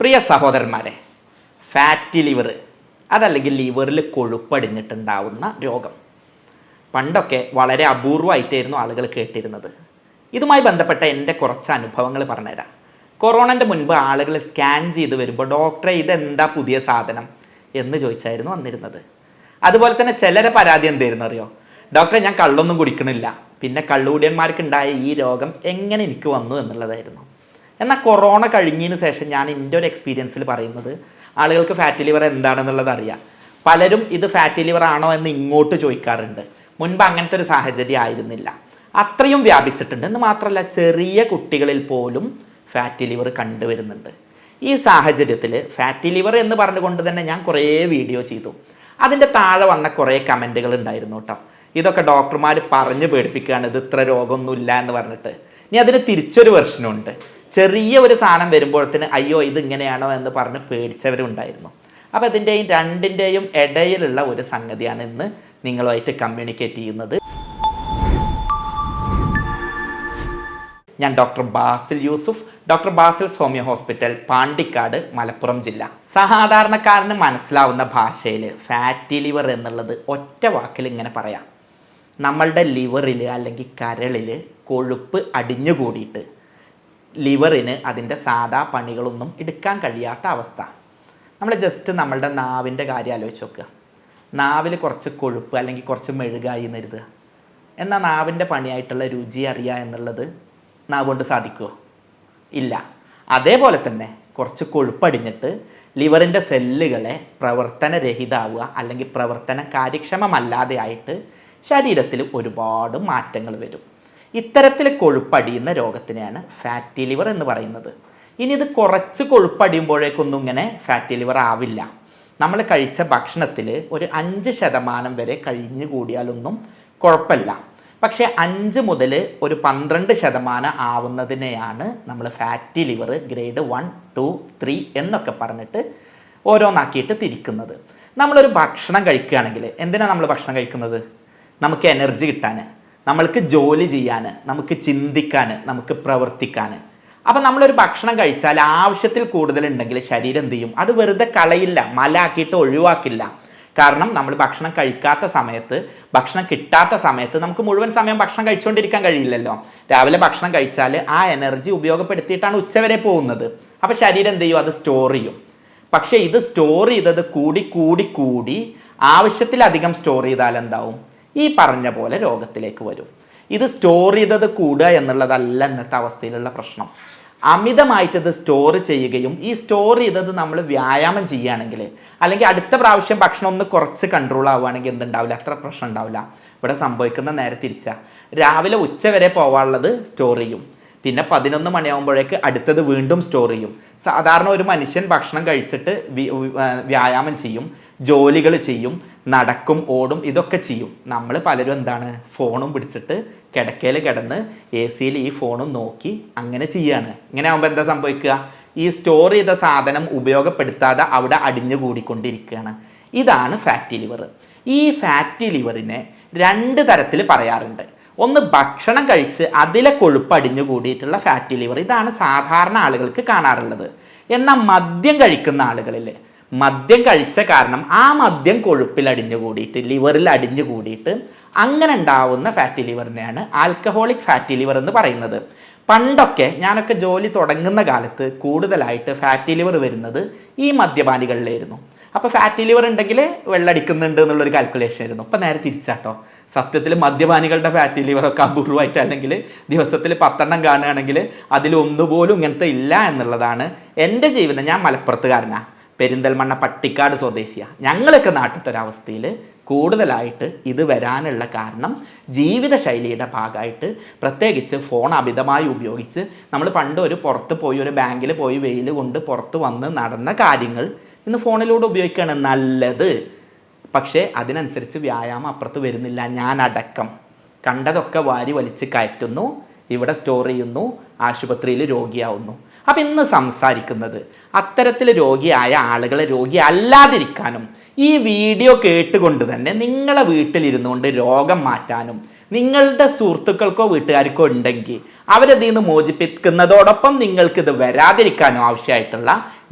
പ്രിയ സഹോദരന്മാരെ, fatty liver അതല്ലെങ്കിൽ ലിവറിൽ കൊഴുപ്പടിഞ്ഞിട്ടുണ്ടാവുന്ന രോഗം പണ്ടൊക്കെ വളരെ അപൂർവമായിട്ടായിരുന്നു ആളുകൾ കേട്ടിരുന്നത്. ഇതുമായി ബന്ധപ്പെട്ട എൻ്റെ കുറച്ച് അനുഭവങ്ങൾ പറഞ്ഞുതരാം. കൊറോണൻ്റെ മുൻപ് ആളുകൾ സ്കാൻ ചെയ്ത് വരുമ്പോൾ ഡോക്ടറെ ഇതെന്താ പുതിയ സാധനം എന്ന് ചോദിച്ചായിരുന്നു വന്നിരുന്നത്. അതുപോലെ തന്നെ ചിലരെ പരാതി എന്തായിരുന്നു അറിയോ? ഡോക്ടറെ, ഞാൻ കള്ളൊന്നും കുടിക്കണില്ല, പിന്നെ കള്ളുകൂടിയന്മാർക്കുണ്ടായ ഈ രോഗം എങ്ങനെ എനിക്ക് വന്നു എന്നുള്ളതായിരുന്നു. എന്നാൽ കൊറോണ കഴിഞ്ഞതിന് ശേഷം ഞാൻ എൻ്റെ ഒരു എക്സ്പീരിയൻസിൽ പറയുന്നത്, ആളുകൾക്ക് ഫാറ്റി ലിവർ എന്താണെന്നുള്ളത് അറിയാം. പലരും ഇത് ഫാറ്റി ലിവർ ആണോ എന്ന് ഇങ്ങോട്ട് ചോദിക്കാറുണ്ട്. മുൻപ് അങ്ങനത്തെ ഒരു സാഹചര്യം ആയിരുന്നില്ല, അത്രയും വ്യാപിച്ചിട്ടുണ്ട്. എന്ന് മാത്രമല്ല, ചെറിയ കുട്ടികളിൽ പോലും ഫാറ്റി ലിവർ കണ്ടുവരുന്നുണ്ട്. ഈ സാഹചര്യത്തിൽ ഫാറ്റി ലിവർ എന്ന് പറഞ്ഞുകൊണ്ട് തന്നെ ഞാൻ കുറേ വീഡിയോ ചെയ്തു. അതിൻ്റെ താഴെ വന്ന കുറേ കമൻറ്റുകൾ ഉണ്ടായിരുന്നു കേട്ടോ. ഇതൊക്കെ ഡോക്ടർമാർ പറഞ്ഞ് പേടിപ്പിക്കുകയാണ്, ഇത് ഇത്ര രോഗമൊന്നുമില്ല എന്ന് പറഞ്ഞിട്ട്. ഇനി അതിന് തിരിച്ചൊരു വെർഷനുണ്ട്. ചെറിയ ഒരു സാധനം വരുമ്പോഴത്തേന് അയ്യോ ഇത് ഇങ്ങനെയാണോ എന്ന് പറഞ്ഞ് പേടിച്ചവരുണ്ടായിരുന്നു. അപ്പോൾ ഇതിൻ്റെയും രണ്ടിൻ്റെയും ഇടയിലുള്ള ഒരു സംഗതിയാണ് ഇന്ന് നിങ്ങളുമായിട്ട് കമ്മ്യൂണിക്കേറ്റ് ചെയ്യുന്നത്. ഞാൻ doctor Basil Yusuf, doctor Basil's homeo hospital, Pandikkad, Malappuram ജില്ല. സാധാരണക്കാരന് മനസ്സിലാവുന്ന ഭാഷയിൽ ഫാറ്റി ലിവർ എന്നുള്ളത് ഒറ്റ വാക്കിൽ ഇങ്ങനെ പറയാം: നമ്മളുടെ ലിവറിൽ അല്ലെങ്കിൽ കരളിൽ കൊഴുപ്പ് അടിഞ്ഞുകൂടിയിട്ട് ലിവറിന് അതിൻ്റെ സാധാ പണികളൊന്നും എടുക്കാൻ കഴിയാത്ത അവസ്ഥ. നമ്മൾ ജസ്റ്റ് നമ്മളുടെ നാവിൻ്റെ കാര്യം ആലോചിച്ച് നോക്കുക. നാവിൽ കുറച്ച് കൊഴുപ്പ് അല്ലെങ്കിൽ കുറച്ച് മെഴുകായി എന്ന് കരുതുക. എന്നാൽ നാവിൻ്റെ പണിയായിട്ടുള്ള രുചി അറിയുക എന്നുള്ളത് നാവ് കൊണ്ട് സാധിക്കുമോ? ഇല്ല. അതേപോലെ തന്നെ കുറച്ച് കൊഴുപ്പടിഞ്ഞിട്ട് ലിവറിൻ്റെ സെല്ലുകളെ പ്രവർത്തനരഹിതമാവുക അല്ലെങ്കിൽ പ്രവർത്തന കാര്യക്ഷമമല്ലാതെ ആയിട്ട് ശരീരത്തിൽ ഒരുപാട് മാറ്റങ്ങൾ വരും. ഇത്തരത്തിൽ കൊഴുപ്പടിയുന്ന രോഗത്തിനെയാണ് ഫാറ്റി ലിവർ എന്ന് പറയുന്നത്. ഇനി ഇത് കുറച്ച് കൊഴുപ്പടിയുമ്പോഴേക്കൊന്നും ഇങ്ങനെ ഫാറ്റി ലിവർ ആവില്ല. നമ്മൾ കഴിച്ച ഭക്ഷണത്തിൽ ഒരു 5% വരെ കഴിഞ്ഞു കൂടിയാലൊന്നും കുഴപ്പമില്ല. പക്ഷേ 5 മുതൽ ഒരു 12% ആവുന്നതിനെയാണ് നമ്മൾ ഫാറ്റി ലിവർ ഗ്രേഡ് 1, 2, 3 എന്നൊക്കെ പറഞ്ഞിട്ട് ഓരോന്നാക്കിയിട്ട് തിരിക്കുന്നത്. നമ്മളൊരു ഭക്ഷണം കഴിക്കുകയാണെങ്കിൽ എന്തിനാണ് നമ്മൾ ഭക്ഷണം കഴിക്കുന്നത്? നമുക്ക് എനർജി കിട്ടാൻ, നമ്മൾക്ക് ജോലി ചെയ്യാൻ, നമുക്ക് ചിന്തിക്കാൻ, നമുക്ക് പ്രവർത്തിക്കാൻ. അപ്പം നമ്മളൊരു ഭക്ഷണം കഴിച്ചാൽ ആവശ്യത്തിൽ കൂടുതലുണ്ടെങ്കിൽ ശരീരം എന്ത് ചെയ്യും? അത് വെറുതെ കളയില്ല, മലാക്കിയിട്ട് ഒഴിവാക്കില്ല. കാരണം നമ്മൾ ഭക്ഷണം കഴിക്കാത്ത സമയത്ത്, ഭക്ഷണം കിട്ടാത്ത സമയത്ത് നമുക്ക് മുഴുവൻ സമയം ഭക്ഷണം കഴിച്ചുകൊണ്ടിരിക്കാൻ കഴിയില്ലല്ലോ. രാവിലെ ഭക്ഷണം കഴിച്ചാൽ ആ എനർജി ഉപയോഗപ്പെടുത്തിയിട്ടാണ് ഉച്ചവരെ പോകുന്നത്. അപ്പോൾ ശരീരം എന്ത് ചെയ്യും? അത് സ്റ്റോർ ചെയ്യും. പക്ഷേ ഇത് സ്റ്റോർ ചെയ്തത് കൂടി കൂടി കൂടി ആവശ്യത്തിലധികം സ്റ്റോർ ചെയ്താൽ എന്താവും? ഈ പറഞ്ഞ പോലെ രോഗത്തിലേക്ക് വരും. ഇത് സ്റ്റോർ ചെയ്തത് കൂടുക എന്നുള്ളതല്ല ഇന്നത്തെ അവസ്ഥയിലുള്ള പ്രശ്നം. അമിതമായിട്ട് ഇത് സ്റ്റോർ ചെയ്യുകയും ഈ സ്റ്റോർ ചെയ്തത് നമ്മൾ വ്യായാമം ചെയ്യുകയാണെങ്കിൽ അല്ലെങ്കിൽ അടുത്ത പ്രാവശ്യം ഭക്ഷണം ഒന്ന് കുറച്ച് കൺട്രോൾ ആവുകയാണെങ്കിൽ എന്തുണ്ടാവില്ല? അത്ര പ്രശ്നം ഉണ്ടാവില്ല. ഇവിടെ സംഭവിക്കുന്ന നേരെ തിരിച്ചാ. രാവിലെ ഉച്ച വരെ പോകാനുള്ളത് സ്റ്റോർ ചെയ്യും, പിന്നെ 11 മണിയാകുമ്പോഴേക്ക് അടുത്തത് വീണ്ടും സ്റ്റോർ ചെയ്യും. സാധാരണ ഒരു മനുഷ്യൻ ഭക്ഷണം കഴിച്ചിട്ട് വ്യായാമം ചെയ്യും, ജോലികൾ ചെയ്യും, നടക്കും, ഓടും, ഇതൊക്കെ ചെയ്യും. നമ്മൾ പലരും എന്താണ്? ഫോണും പിടിച്ചിട്ട് കിടക്കയിൽ കിടന്ന് AC-യിൽ ഈ ഫോണും നോക്കി അങ്ങനെ ചെയ്യാണ്. ഇങ്ങനെ ആകുമ്പോൾ എന്താ സംഭവിക്കുക? ഈ സ്റ്റോർ ചെയ്ത സാധനം ഉപയോഗപ്പെടുത്താതെ അവിടെ അടിഞ്ഞു കൂടിക്കൊണ്ടിരിക്കുകയാണ്. ഇതാണ് ഫാറ്റി ലിവർ. ഈ ഫാറ്റി ലിവറിനെ 2 തരത്തിൽ പറയാറുണ്ട്. ഒന്ന്, ഭക്ഷണം കഴിച്ച് അതിലെ കൊഴുപ്പ് അടിഞ്ഞു കൂടിയിട്ടുള്ള ഫാറ്റി ലിവർ. ഇതാണ് സാധാരണ ആളുകൾക്ക് കാണാറുള്ളത്. എന്നാൽ മദ്യം കഴിക്കുന്ന ആളുകളിൽ മദ്യം കഴിച്ച കാരണം ആ മദ്യം കൊഴുപ്പിൽ അടിഞ്ഞു കൂടിയിട്ട് ലിവറിൽ അടിഞ്ഞു കൂടിയിട്ട് അങ്ങനെ ഉണ്ടാവുന്ന ഫാറ്റി ലിവറിനെയാണ് ആൽക്കഹോളിക് ഫാറ്റി ലിവർ എന്ന് പറയുന്നത്. പണ്ടൊക്കെ ഞാനൊക്കെ ജോലി തുടങ്ങുന്ന കാലത്ത് കൂടുതലായിട്ട് ഫാറ്റി ലിവർ വരുന്നത് ഈ മദ്യപാനികളിലായിരുന്നു. അപ്പോൾ ഫാറ്റി ലിവർ ഉണ്ടെങ്കിൽ വെള്ളടിക്കുന്നുണ്ട് എന്നുള്ളൊരു കാൽക്കുലേഷൻ ആയിരുന്നു. ഇപ്പം നേരെ തിരിച്ചാട്ടോ. സത്യത്തിൽ മദ്യപാനികളുടെ ഫാറ്റി ലിവറൊക്കെ അപൂർവമായിട്ട്, അല്ലെങ്കിൽ ദിവസത്തിൽ 10 കാണുകയാണെങ്കിൽ അതിലൊന്നുപോലും ഇങ്ങനത്തെ ഇല്ല എന്നുള്ളതാണ് എൻ്റെ ജീവിതം. ഞാൻ മലപ്പുറത്തുകാരനാണ്, പെരിന്തൽമണ്ണ പട്ടിക്കാട് സ്വദേശിയാണ്. ഞങ്ങളൊക്കെ നാട്ടിലൊരവസ്ഥയിൽ കൂടുതലായിട്ട് ഇത് വരാനുള്ള കാരണം ജീവിതശൈലിയുടെ ഭാഗമായിട്ട്, പ്രത്യേകിച്ച് ഫോൺ അമിതമായി ഉപയോഗിച്ച് നമ്മൾ പണ്ട് ഒരു പുറത്ത് പോയി ഒരു ബാങ്കിൽ പോയി വെയിൽ കൊണ്ട് പുറത്ത് വന്ന് നടന്ന കാര്യങ്ങൾ ഇന്ന് ഫോണിലൂടെ ഉപയോഗിക്കുകയാണ് നല്ലത്. പക്ഷേ അതിനനുസരിച്ച് വ്യായാമം അപ്പുറത്ത് വരുന്നില്ല. ഞാനടക്കം കണ്ടതൊക്കെ വാരി വലിച്ച് കയറ്റുന്നു, ഇവിടെ സ്റ്റോർ ചെയ്യുന്നു, ആശുപത്രിയിൽ രോഗിയാവുന്നു. അപ്പം ഇന്ന് സംസാരിക്കുന്നത് അത്തരത്തിൽ രോഗിയായ ആളുകളെ രോഗി അല്ലാതിരിക്കാനും ഈ വീഡിയോ കേട്ടുകൊണ്ട് തന്നെ നിങ്ങളെ വീട്ടിലിരുന്നുകൊണ്ട് രോഗം മാറ്റാനും നിങ്ങളുടെ സുഹൃത്തുക്കൾക്കോ വീട്ടുകാർക്കോ ഉണ്ടെങ്കിൽ അവരതിൽ നിന്ന് മോചിപ്പിക്കുന്നതോടൊപ്പം നിങ്ങൾക്കിത് വരാതിരിക്കാനോ ആവശ്യമായിട്ടുള്ള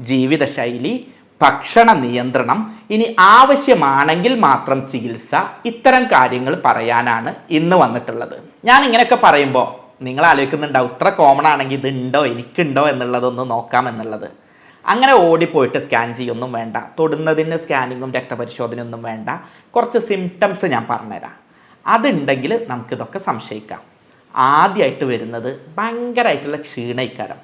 ജീവിതശൈലി, ഭക്ഷണ നിയന്ത്രണം, ഇനി ആവശ്യമാണെങ്കിൽ മാത്രം ചികിത്സ, ഇത്തരം കാര്യങ്ങൾ പറയാനാണ് ഇന്ന് വന്നിട്ടുള്ളത്. ഞാൻ ഇങ്ങനെയൊക്കെ പറയുമ്പോൾ നിങ്ങൾ ആലോചിക്കുന്നുണ്ടാവും, ഇത്ര കോമൺ ആണെങ്കിൽ ഇതുണ്ടോ എനിക്കുണ്ടോ എന്നുള്ളതൊന്ന് നോക്കാമെന്നുള്ളത്. അങ്ങനെ ഓടിപ്പോയിട്ട് സ്കാൻ ചെയ്യൊന്നും വേണ്ട, തൊടുന്നതിന് സ്കാനിങ്ങും രക്തപരിശോധനയൊന്നും വേണ്ട. കുറച്ച് സിംറ്റംസ് ഞാൻ പറഞ്ഞുതരാം. അതുണ്ടെങ്കിൽ നമുക്കിതൊക്കെ സംശയിക്കാം. ആദ്യമായിട്ട് വരുന്നത് ഭയങ്കരമായിട്ടുള്ള ക്ഷീണയിക്കാരം.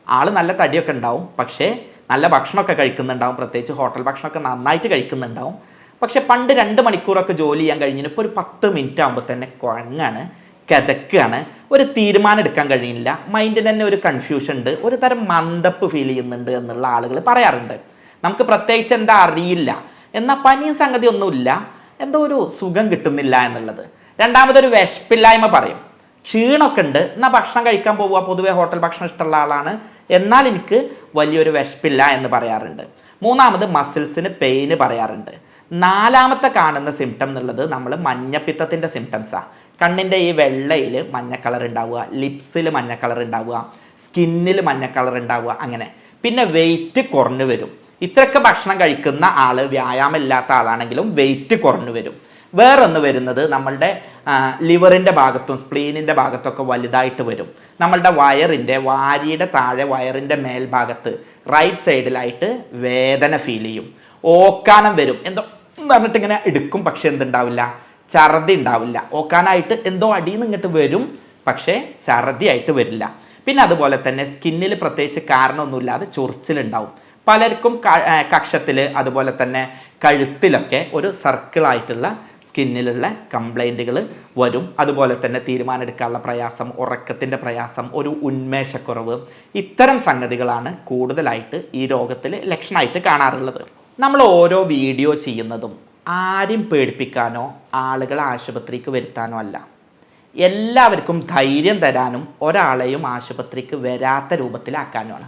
ആൾ നല്ല തടിയൊക്കെ ഉണ്ടാവും, പക്ഷേ നല്ല ഭക്ഷണമൊക്കെ കഴിക്കുന്നുണ്ടാവും, പ്രത്യേകിച്ച് ഹോട്ടൽ ഭക്ഷണമൊക്കെ നന്നായിട്ട് കഴിക്കുന്നുണ്ടാവും. പക്ഷെ പണ്ട് 2 മണിക്കൂറൊക്കെ ജോലി ചെയ്യാൻ കഴിഞ്ഞിട്ട് ഇപ്പോൾ ഒരു 10 മിനിറ്റ് ആകുമ്പോൾ തന്നെ കുഴങ്ങാണ്, കിതക്കുകയാണ്, ഒരു തീരുമാനം എടുക്കാൻ കഴിയില്ല, മൈൻഡിന് തന്നെ ഒരു കൺഫ്യൂഷൻ ഉണ്ട്, ഒരു തരം മന്ദപ്പ് ഫീൽ ചെയ്യുന്നുണ്ട് എന്നുള്ള ആളുകൾ പറയാറുണ്ട്. നമുക്ക് പ്രത്യേകിച്ച് എന്താ അറിയില്ല, എന്നാൽ പനിയും സംഗതി ഒന്നുമില്ല, എന്തോ ഒരു സുഖം കിട്ടുന്നില്ല എന്നുള്ളത്. രണ്ടാമതൊരു വിശപ്പില്ലായ്മ പറയും. ക്ഷീണമൊക്കെ ഉണ്ട്, എന്നാൽ ഭക്ഷണം കഴിക്കാൻ പോവുക, പൊതുവെ ഹോട്ടൽ ഭക്ഷണം ഇഷ്ടമുള്ള ആളാണ്, എന്നാൽ എനിക്ക് വലിയൊരു വിശപ്പില്ല എന്ന് പറയാറുണ്ട്. മൂന്നാമത് മസിൽസിന് പെയിന് പറയാറുണ്ട്. നാലാമത്തെ കാണുന്ന സിംറ്റം എന്നുള്ളത് നമ്മൾ മഞ്ഞപ്പിത്തത്തിൻ്റെ സിംറ്റംസാണ്. കണ്ണിൻ്റെ ഈ വെള്ളയിൽ മഞ്ഞ കളർ ഉണ്ടാവുക, ലിപ്സിൽ മഞ്ഞ കളർ ഉണ്ടാവുക, സ്കിന്നിൽ മഞ്ഞ കളർ ഉണ്ടാവുക, അങ്ങനെ. പിന്നെ വെയിറ്റ് കുറഞ്ഞു വരും. ഇത്രയൊക്കെ ഭക്ഷണം കഴിക്കുന്ന ആൾ, വ്യായാമം ഇല്ലാത്ത ആളാണെങ്കിലും വെയിറ്റ് കുറഞ്ഞു വരും. വേറൊന്ന് വരുന്നത് നമ്മളുടെ ലിവറിൻ്റെ ഭാഗത്തും സ്പ്ലീനിൻ്റെ ഭാഗത്തൊക്കെ വലുതായിട്ട് വരും. നമ്മളുടെ വയറിൻ്റെ, വാരിയുടെ താഴെ വയറിൻ്റെ മേൽഭാഗത്ത് റൈറ്റ് സൈഡിലായിട്ട് വേദന ഫീൽ ചെയ്യും. ഓക്കാനം വരും. എന്തോ പറഞ്ഞിട്ട് ഇങ്ങനെ എടുക്കും, പക്ഷെ എന്തുണ്ടാവില്ല, ഛർദി ഉണ്ടാവില്ല. ഓക്കാനായിട്ട് എന്തോ അടിയിൽ നിന്ന് ഇങ്ങോട്ട് വരും, പക്ഷേ ഛർദിയായിട്ട് വരില്ല. പിന്നെ അതുപോലെ തന്നെ സ്കിന്നിൽ പ്രത്യേകിച്ച് കാരണമൊന്നുമില്ലാതെ ചൊറിച്ചിലുണ്ടാവും. പലർക്കും കക്ഷത്തിൽ അതുപോലെ തന്നെ കഴുത്തിലൊക്കെ ഒരു സർക്കിളായിട്ടുള്ള സ്കിന്നിലുള്ള കംപ്ലൈൻറ്റുകൾ വരും. അതുപോലെ തന്നെ തീരുമാനം എടുക്കാനുള്ള പ്രയാസം, ഉറക്കത്തിൻ്റെ പ്രയാസം, ഒരു ഉന്മേഷക്കുറവ്, ഇത്തരം സംഗതികളാണ് കൂടുതലായിട്ട് ഈ രോഗത്തിൽ ലക്ഷണമായിട്ട് കാണാറുള്ളത്. നമ്മൾ ഓരോ വീഡിയോ ചെയ്യുന്നതും ആരും പേടിപ്പിക്കാനോ ആളുകളെ ആശുപത്രിക്ക് വരുത്താനോ അല്ല, എല്ലാവർക്കും ധൈര്യം തരാനും ഒരാളെയും ആശുപത്രിക്ക് വരാത്ത രൂപത്തിലാക്കാനുമാണ്.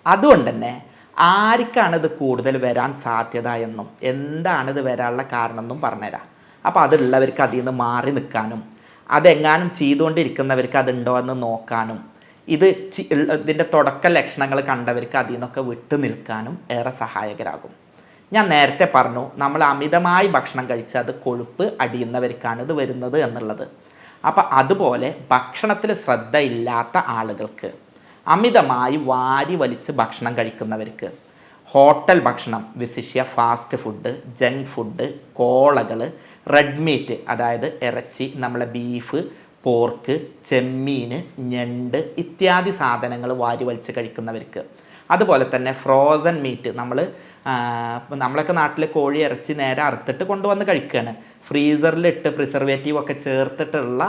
അതുകൊണ്ട് തന്നെ ആർക്കാണിത് കൂടുതൽ വരാൻ സാധ്യത എന്നും എന്താണിത് വരാനുള്ള കാരണം എന്നും പറഞ്ഞുതരാം. അപ്പോൾ അതുള്ളവർക്ക് അതിൽ നിന്ന് മാറി നിൽക്കാനും, അതെങ്ങാനും ചെയ്തുകൊണ്ടിരിക്കുന്നവർക്ക് അതുണ്ടോ എന്ന് നോക്കാനും, ഇതിൻ്റെ തുടക്ക ലക്ഷണങ്ങൾ കണ്ടവർക്ക് അതിൽ നിന്നൊക്കെ വിട്ടു നിൽക്കാനും ഏറെ സഹായകരാകും. ഞാൻ നേരത്തെ പറഞ്ഞു, നമ്മൾ അമിതമായി ഭക്ഷണം കഴിച്ച് അത് കൊഴുപ്പ് അടിയുന്നവർക്കാണ് ഇത് വരുന്നത് എന്നുള്ളത്. അപ്പോൾ അതുപോലെ ഭക്ഷണത്തിൽ ശ്രദ്ധയില്ലാത്ത ആളുകൾക്ക്, അമിതമായി വാരി വലിച്ച് ഭക്ഷണം കഴിക്കുന്നവർക്ക്, ഹോട്ടൽ ഭക്ഷണം, വിശിഷ്യ ഫാസ്റ്റ് ഫുഡ്, ജങ്ക് ഫുഡ്, കോളകൾ, റെഡ് മീറ്റ് അതായത് ഇറച്ചി, നമ്മളെ ബീഫ്, പോർക്ക്, ചെമ്മീൻ, ഞണ്ട് ഇത്യാദി സാധനങ്ങൾ വാരി വലിച്ച് കഴിക്കുന്നവർക്ക്, അതുപോലെ തന്നെ ഫ്രോസൺ മീറ്റ്, നമ്മളൊക്കെ നാട്ടിൽ കോഴി ഇറച്ചി നേരെ അറുത്തിട്ട് കൊണ്ടുവന്ന് കഴിക്കുകയാണ്. ഫ്രീസറിലിട്ട് പ്രിസർവേറ്റീവൊക്കെ ചേർത്തിട്ടുള്ള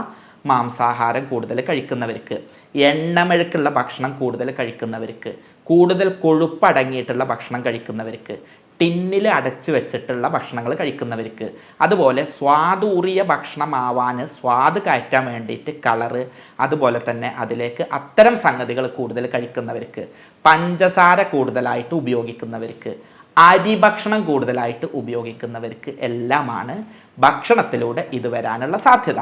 മാംസാഹാരം കൂടുതൽ കഴിക്കുന്നവർക്ക്, എണ്ണമെഴുക്കുള്ള ഭക്ഷണം കൂടുതൽ കഴിക്കുന്നവർക്ക്, കൂടുതൽ കൊഴുപ്പടങ്ങിയിട്ടുള്ള ഭക്ഷണം കഴിക്കുന്നവർക്ക്, ടിന്നിൽ അടച്ചു വെച്ചിട്ടുള്ള ഭക്ഷണങ്ങൾ കഴിക്കുന്നവർക്ക്, അതുപോലെ സ്വാദൂറിയ ഭക്ഷണമാവാൻ സ്വാദ് കയറ്റാൻ വേണ്ടിയിട്ട് കളറ്, അതുപോലെ തന്നെ അതിലേക്ക് അത്തരം സംഗതികൾ കൂടുതൽ കഴിക്കുന്നവർക്ക്, പഞ്ചസാര കൂടുതലായിട്ട് ഉപയോഗിക്കുന്നവർക്ക്, അരി ഭക്ഷണം കൂടുതലായിട്ട് ഉപയോഗിക്കുന്നവർക്ക് എല്ലാമാണ് ഭക്ഷണത്തിലൂടെ ഇത് വരാനുള്ള സാധ്യത.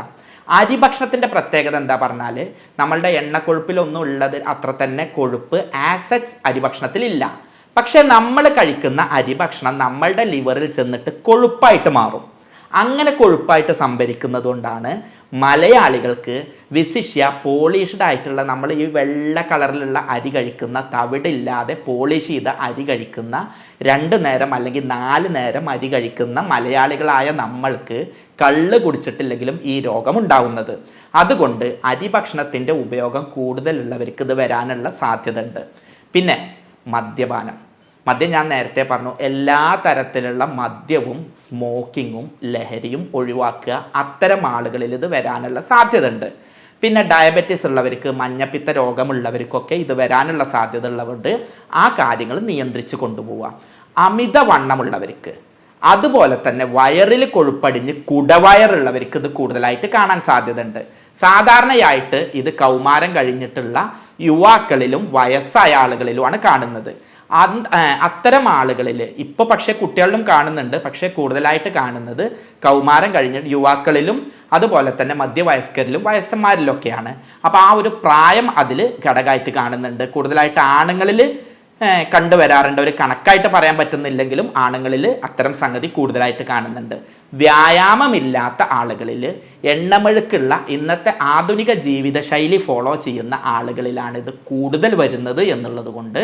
അരി ഭക്ഷണത്തിൻ്റെ പ്രത്യേകത എന്താ പറഞ്ഞാൽ, നമ്മളുടെ എണ്ണക്കൊഴുപ്പിലൊന്നും ഉള്ളത് അത്ര തന്നെ കൊഴുപ്പ് ആസച്ച് അരി ഭക്ഷണത്തിലില്ല. പക്ഷേ നമ്മൾ കഴിക്കുന്ന അരി ഭക്ഷണം നമ്മളുടെ ലിവറിൽ ചെന്നിട്ട് കൊഴുപ്പായിട്ട് മാറും. അങ്ങനെ കൊഴുപ്പായിട്ട് സംഭരിക്കുന്നത് കൊണ്ടാണ് മലയാളികൾക്ക് വിശിഷ്യ പോളിഷ്ഡ് ആയിട്ടുള്ള, നമ്മൾ ഈ വെള്ള കളറിലുള്ള അരി കഴിക്കുന്ന, തവിടില്ലാതെ പോളിഷ് ചെയ്ത അരി കഴിക്കുന്ന, 2 നേരം അല്ലെങ്കിൽ 4 നേരം അരി കഴിക്കുന്ന മലയാളികളായ നമ്മൾക്ക് കള്ള് കുടിച്ചിട്ടില്ലെങ്കിലും ഈ രോഗം ഉണ്ടാവുന്നത്. അതുകൊണ്ട് അരി ഭക്ഷണത്തിൻ്റെ ഉപയോഗം കൂടുതലുള്ളവർക്ക് ഇത് വരാനുള്ള സാധ്യത ഉണ്ട്. പിന്നെ മദ്യം ഞാൻ നേരത്തെ പറഞ്ഞു, എല്ലാ തരത്തിലുള്ള മദ്യവും സ്മോക്കിങ്ങും ലഹരിയും ഒഴിവാക്കുക. അത്തരം ആളുകളിൽ ഇത് വരാനുള്ള സാധ്യത ഉണ്ട്. പിന്നെ ഡയബറ്റീസ് ഉള്ളവർക്ക്, മഞ്ഞപ്പിത്ത രോഗമുള്ളവർക്കൊക്കെ ഇത് വരാനുള്ള സാധ്യത ഉള്ളതുകൊണ്ട് ആ കാര്യങ്ങൾ നിയന്ത്രിച്ച് കൊണ്ടുപോവുക. അമിതവണ്ണമുള്ളവർക്ക്, അതുപോലെ തന്നെ വയറിൽ കൊഴുപ്പടിഞ്ഞ് കുടവയറുള്ളവർക്ക് ഇത് കൂടുതലായിട്ട് കാണാൻ സാധ്യത ഉണ്ട്. സാധാരണയായിട്ട് ഇത് കൗമാരം കഴിഞ്ഞിട്ടുള്ള യുവാക്കളിലും വയസ്സായ ആളുകളിലുമാണ് കാണുന്നത്. അത്തരം ആളുകളിൽ ഇപ്പോൾ പക്ഷേ കുട്ടികളിലും കാണുന്നുണ്ട്, പക്ഷേ കൂടുതലായിട്ട് കാണുന്നത് കൗമാരം കഴിഞ്ഞ യുവാക്കളിലും അതുപോലെ തന്നെ മധ്യവയസ്കരിലും വയസ്സന്മാരിലൊക്കെയാണ്. അപ്പോൾ ആ ഒരു പ്രായം അതിൽ ഘടകമായിട്ട് കാണുന്നുണ്ട്. കൂടുതലായിട്ട് ആണുങ്ങളിൽ കണ്ടുവരാറുണ്ട്. ഒരു കണക്കായിട്ട് പറയാൻ പറ്റുന്നില്ലെങ്കിലും ആണുങ്ങളിൽ അത്തരം സംഗതി കൂടുതലായിട്ട് കാണുന്നുണ്ട്. വ്യായാമമില്ലാത്ത ആളുകളിൽ, എണ്ണമെഴുക്കുള്ള ഇന്നത്തെ ആധുനിക ജീവിതശൈലി ഫോളോ ചെയ്യുന്ന ആളുകളിലാണ് ഇത് കൂടുതൽ വരുന്നത് എന്നുള്ളത് കൊണ്ട്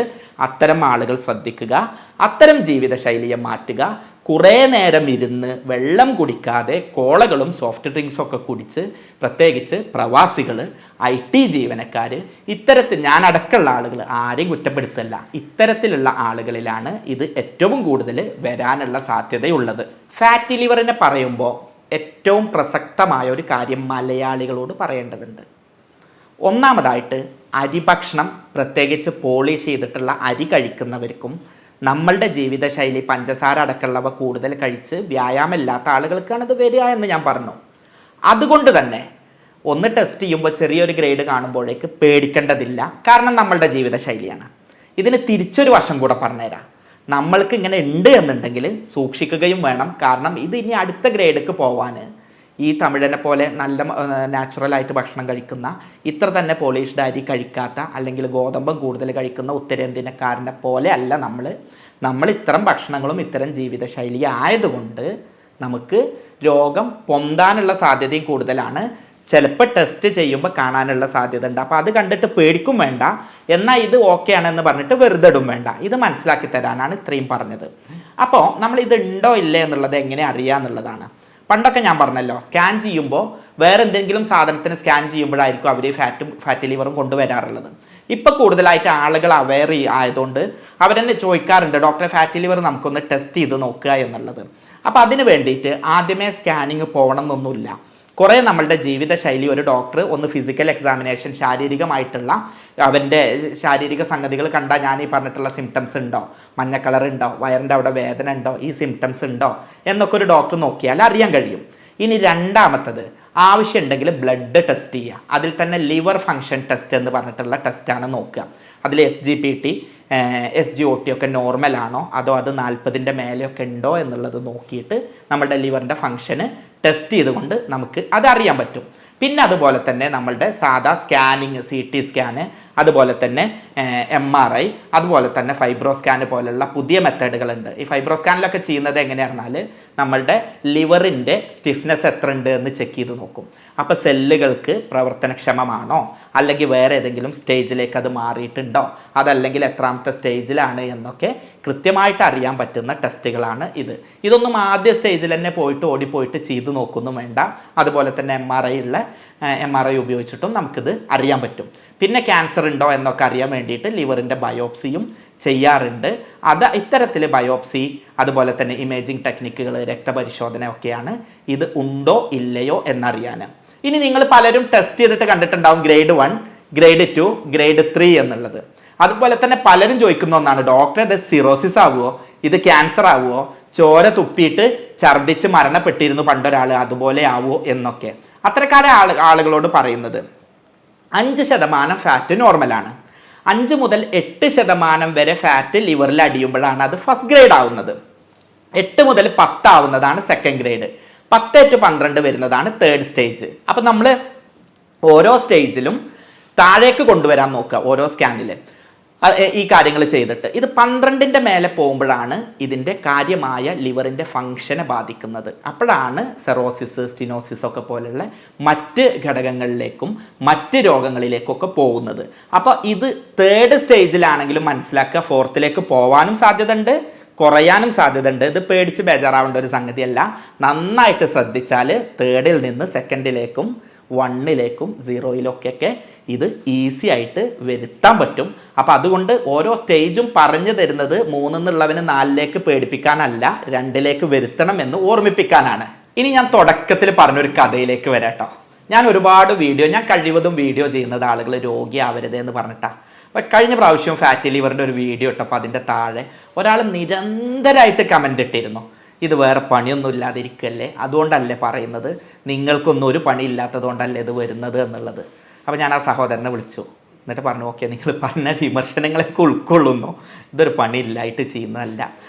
അത്തരം ആളുകൾ ശ്രദ്ധിക്കുക. അത്തരം ജീവിതശൈലിയെ മാറ്റുക. കുറേ നേരം ഇരുന്ന് വെള്ളം കുടിക്കാതെ കോളകളും സോഫ്റ്റ് ഡ്രിങ്ക്സും ഒക്കെ കുടിച്ച്, പ്രത്യേകിച്ച് പ്രവാസികൾ, IT ജീവനക്കാർ, ഇത്തരത്തിൽ ഞാൻ അടക്കമുള്ള ആളുകൾ, ആരെയും കുറ്റപ്പെടുത്തല്ല, ഇത്തരത്തിലുള്ള ആളുകളിലാണ് ഇത് ഏറ്റവും കൂടുതൽ വരാനുള്ള സാധ്യതയുള്ളത്. ഫാറ്റി ലിവറിനെ പറയുമ്പോൾ ഏറ്റവും പ്രസക്തമായ ഒരു കാര്യം മലയാളികളോട് പറയേണ്ടതുണ്ട്. ഒന്നാമതായിട്ട് അരിഭക്ഷണം, പ്രത്യേകിച്ച് പോളിഷ് ചെയ്തിട്ടുള്ള അരി കഴിക്കുന്നവർക്കും നമ്മളുടെ ജീവിതശൈലി പഞ്ചസാര അടക്കമുള്ളവ കൂടുതൽ കഴിച്ച് വ്യായാമമില്ലാത്ത ആളുകൾക്കാണ് ഇത് വരിക എന്ന് ഞാൻ പറഞ്ഞു. അതുകൊണ്ട് തന്നെ ഒന്ന് ടെസ്റ്റ് ചെയ്യുമ്പോൾ ചെറിയൊരു ഗ്രേഡ് കാണുമ്പോഴേക്ക് പേടിക്കേണ്ടതില്ല. കാരണം നമ്മളുടെ ജീവിതശൈലിയാണ്. ഇതിന് തിരിച്ചൊരു വശം കൂടെ പറഞ്ഞുതരാം. നമ്മൾക്ക് ഇങ്ങനെ ഉണ്ട് എന്നുണ്ടെങ്കിൽ സൂക്ഷിക്കുകയും വേണം. കാരണം ഇത് ഇനി അടുത്ത ഗ്രേഡിലേക്ക് പോവാൻ ഈ തമിഴനെ പോലെ നല്ല നാച്ചുറലായിട്ട് ഭക്ഷണം കഴിക്കുന്ന, ഇത്ര തന്നെ പോളിഷ്ഡ് അരി കഴിക്കാത്ത, അല്ലെങ്കിൽ ഗോതമ്പം കൂടുതൽ കഴിക്കുന്ന ഉത്തരേന്ത്യക്കാരനെ പോലെ അല്ല നമ്മൾ ഇത്തരം ഭക്ഷണങ്ങളും ഇത്തരം ജീവിതശൈലി ആയതുകൊണ്ട് നമുക്ക് രോഗം പൊന്താനുള്ള സാധ്യതയും കൂടുതലാണ്. ചിലപ്പോൾ ടെസ്റ്റ് ചെയ്യുമ്പോൾ കാണാനുള്ള സാധ്യത ഉണ്ട്. അപ്പോൾ അത് കണ്ടിട്ട് പേടിക്കും വേണ്ട, എന്നാൽ ഇത് ഓക്കെ ആണെന്ന് പറഞ്ഞിട്ട് വെറുതെ ഇടും വേണ്ട. ഇത് മനസ്സിലാക്കി തരാനാണ് ഇത്രയും പറഞ്ഞത്. അപ്പോൾ നമ്മൾ ഇത് ഉണ്ടോ ഇല്ലേ എന്നുള്ളത് എങ്ങനെ അറിയാമെന്നുള്ളതാണ്. പണ്ടൊക്കെ ഞാൻ പറഞ്ഞല്ലോ, സ്കാൻ ചെയ്യുമ്പോൾ വേറെ എന്തെങ്കിലും സാധനത്തിന് സ്കാൻ ചെയ്യുമ്പോഴായിരിക്കും അവർ ഫാറ്റി ലിവറും കൊണ്ടുവരാറുള്ളത്. ഇപ്പോൾ കൂടുതലായിട്ട് ആളുകൾ അവെയർ ആയതുകൊണ്ട് അവരെന്നെ ചോദിക്കാറുണ്ട്, ഡോക്ടറെ ഫാറ്റി ലിവർ നമുക്കൊന്ന് ടെസ്റ്റ് ചെയ്ത് നോക്കുക എന്നുള്ളത്. അപ്പോൾ അതിന് വേണ്ടിയിട്ട് ആദ്യമേ സ്കാനിങ് പോകണം എന്നൊന്നുമില്ല. കുറേ നമ്മളുടെ ജീവിതശൈലി ഒരു ഡോക്ടർ ഒന്ന് ഫിസിക്കൽ എക്സാമിനേഷൻ, ശാരീരികമായിട്ടുള്ള അവൻ്റെ ശാരീരിക സംഗതികൾ കണ്ടാൽ ഞാൻ ഈ പറഞ്ഞിട്ടുള്ള സിംറ്റംസ് ഉണ്ടോ, മഞ്ഞ കളർ ഉണ്ടോ, വയറിൻ്റെ അവിടെ വേദന ഉണ്ടോ, ഈ സിംറ്റംസ് ഉണ്ടോ എന്നൊക്കെ ഒരു ഡോക്ടർ നോക്കിയാൽ അറിയാൻ കഴിയും. ഇനി രണ്ടാമത്തത്, ആവശ്യമുണ്ടെങ്കിൽ ബ്ലഡ് ടെസ്റ്റ് ചെയ്യുക. അതിൽ തന്നെ ലിവർ ഫങ്ഷൻ ടെസ്റ്റ് എന്ന് പറഞ്ഞിട്ടുള്ള ടെസ്റ്റാണ് നോക്കുക. അതിൽ SGPT, SGOT ഒക്കെ നോർമലാണോ അതോ അത് 40ൻ്റെ മേലെയൊക്കെ ഉണ്ടോ എന്നുള്ളത് നോക്കിയിട്ട് നമ്മളുടെ ലിവറിൻ്റെ ഫങ്ഷന് ടെസ്റ്റ് ചെയ്തുകൊണ്ട് നമുക്ക് അതറിയാൻ പറ്റും. പിന്നെ അതുപോലെ തന്നെ നമ്മളുടെ സാധാ സ്കാനിങ്, CT സ്കാന്, അതുപോലെ തന്നെ MRI, അതുപോലെ തന്നെ ഫൈബ്രോ സ്കാന് പോലുള്ള പുതിയ മെത്തേഡുകളുണ്ട്. ഈ ഫൈബ്രോ സ്കാനിലൊക്കെ ചെയ്യുന്നത് എങ്ങനെയാണെന്നാൽ നമ്മളുടെ ലിവറിൻ്റെ സ്റ്റിഫ്നെസ് എത്ര ഉണ്ട് എന്ന് ചെക്ക് ചെയ്ത് നോക്കും. അപ്പോൾ സെല്ലുകൾക്ക് പ്രവർത്തനക്ഷമമാണോ, അല്ലെങ്കിൽ വേറെ ഏതെങ്കിലും സ്റ്റേജിലേക്ക് അത് മാറിയിട്ടുണ്ടോ, അതല്ലെങ്കിൽ എത്രാമത്തെ സ്റ്റേജിലാണ് എന്നൊക്കെ കൃത്യമായിട്ട് അറിയാൻ പറ്റുന്ന ടെസ്റ്റുകളാണ് ഇത്. ഇതൊന്നും ആദ്യ സ്റ്റേജിൽ തന്നെ ഓടിപ്പോയിട്ട് ചെയ്ത് നോക്കൊന്നും വേണ്ട. അതുപോലെ തന്നെ MRI ഉപയോഗിച്ചിട്ടും നമുക്കിത് അറിയാൻ പറ്റും. പിന്നെ ക്യാൻസർ ഉണ്ടോ എന്നൊക്കെ അറിയാൻ വേണ്ടിയിട്ട് ലിവറിൻ്റെ ബയോപ്സിയും ചെയ്യാറുണ്ട്. ഇത്തരത്തിൽ ബയോപ്സി, അതുപോലെ തന്നെ ഇമേജിംഗ് ടെക്നിക്കുകൾ, രക്തപരിശോധന ഒക്കെയാണ് ഇത് ഉണ്ടോ ഇല്ലയോ എന്നറിയാൻ. ഇനി നിങ്ങൾ പലരും ടെസ്റ്റ് ചെയ്തിട്ട് കണ്ടിട്ടുണ്ടാവും ഗ്രേഡ് 1, ഗ്രേഡ് 2, ഗ്രേഡ് 3 എന്നുള്ളത്. അതുപോലെ തന്നെ പലരും ചോദിക്കുന്ന ഒന്നാണ്, ഡോക്ടർ ഇത് സിറോസിസ് ആവുമോ, ഇത് ക്യാൻസർ ആവുമോ, ചോര തുപ്പിയിട്ട് ഛർദ്ദിച്ച് മരണപ്പെട്ടിരുന്നു പണ്ടൊരാൾ, അതുപോലെ ആവുമോ എന്നൊക്കെ. അത്തരക്കാരെ ആളുകളോട് പറയുന്നത് 5% ഫാറ്റ് നോർമലാണ്. 5 മുതൽ 8% വരെ ഫാറ്റ് ലിവറിൽ അടിയുമ്പോഴാണ് അത് ഫസ്റ്റ് ഗ്രേഡ് ആവുന്നത്. 8 മുതൽ 10 ആവുന്നതാണ് സെക്കൻഡ് ഗ്രേഡ്. 10 to 12 വരുന്നതാണ് തേർഡ് സ്റ്റേജ്. അപ്പം നമ്മൾ ഓരോ സ്റ്റേജിലും താഴേക്ക് കൊണ്ടുവരാൻ നോക്കുക. ഓരോ സ്കാനിൽ ഈ കാര്യങ്ങൾ ചെയ്തിട്ട് ഇത് 12ൻ്റെ മേലെ പോകുമ്പോഴാണ് ഇതിൻ്റെ കാര്യമായ ലിവറിൻ്റെ ഫങ്ഷനെ ബാധിക്കുന്നത്. അപ്പോഴാണ് സെറോസിസ്, സ്റ്റിനോസിസ് ഒക്കെ പോലുള്ള മറ്റ് ഘടകങ്ങളിലേക്കും മറ്റ് രോഗങ്ങളിലേക്കൊക്കെ പോകുന്നത്. അപ്പോൾ ഇത് തേർഡ് സ്റ്റേജിലാണെങ്കിലും മനസ്സിലാക്കുക, ഫോർത്തിലേക്ക് പോകാനും സാധ്യതയുണ്ട്, കുറയാനും സാധ്യതയുണ്ട്. ഇത് പേടിച്ച് ബേജാറാവേണ്ട ഒരു സംഗതിയല്ല. നന്നായിട്ട് ശ്രദ്ധിച്ചാൽ തേർഡിൽ നിന്ന് സെക്കൻഡിലേക്കും 1ലേക്കും 0യിലൊക്കെ ഇത് ഈസി ആയിട്ട് വരുത്താൻ പറ്റും. അപ്പം അതുകൊണ്ട് ഓരോ സ്റ്റേജും പറഞ്ഞു തരുന്നത് 3 എന്നുള്ളവന് 4ലേക്ക് പേടിപ്പിക്കാനല്ല, 2ലേക്ക് വരുത്തണം എന്ന് ഓർമ്മിപ്പിക്കാനാണ്. ഇനി ഞാൻ തുടക്കത്തിൽ പറഞ്ഞൊരു കഥയിലേക്ക് വരാട്ടോ. ഞാൻ ഒരുപാട് ഞാൻ കഴിവതും വീഡിയോ ചെയ്യുന്നത് ആളുകൾ രോഗിയാവരുത് എന്ന് പറഞ്ഞിട്ടാണ്. അപ്പം കഴിഞ്ഞ പ്രാവശ്യം ഫാറ്റി ലിവറിൻ്റെ ഒരു വീഡിയോ ഇട്ടപ്പോൾ അതിൻ്റെ താഴെ ഒരാൾ നിരന്തരമായിട്ട് കമൻ്റ് ഇട്ടിരുന്നു, ഇത് വേറെ പണിയൊന്നും ഇല്ലാതിരിക്കല്ലേ, അതുകൊണ്ടല്ലേ പറയുന്നത്, നിങ്ങൾക്കൊന്നും ഒരു പണി ഇല്ലാത്തത് കൊണ്ടല്ലേ ഇത് വരുന്നത് എന്നുള്ളത്. അപ്പോൾ ഞാൻ ആ സഹോദരനെ വിളിച്ചു, എന്നിട്ട് പറഞ്ഞു, ഓക്കെ, നിങ്ങൾ പറഞ്ഞ വിമർശനങ്ങളൊക്കെ ഉൾക്കൊള്ളുന്നു, ഇതൊരു പണിയില്ലായിട്ട് ചെയ്യുന്നതല്ല,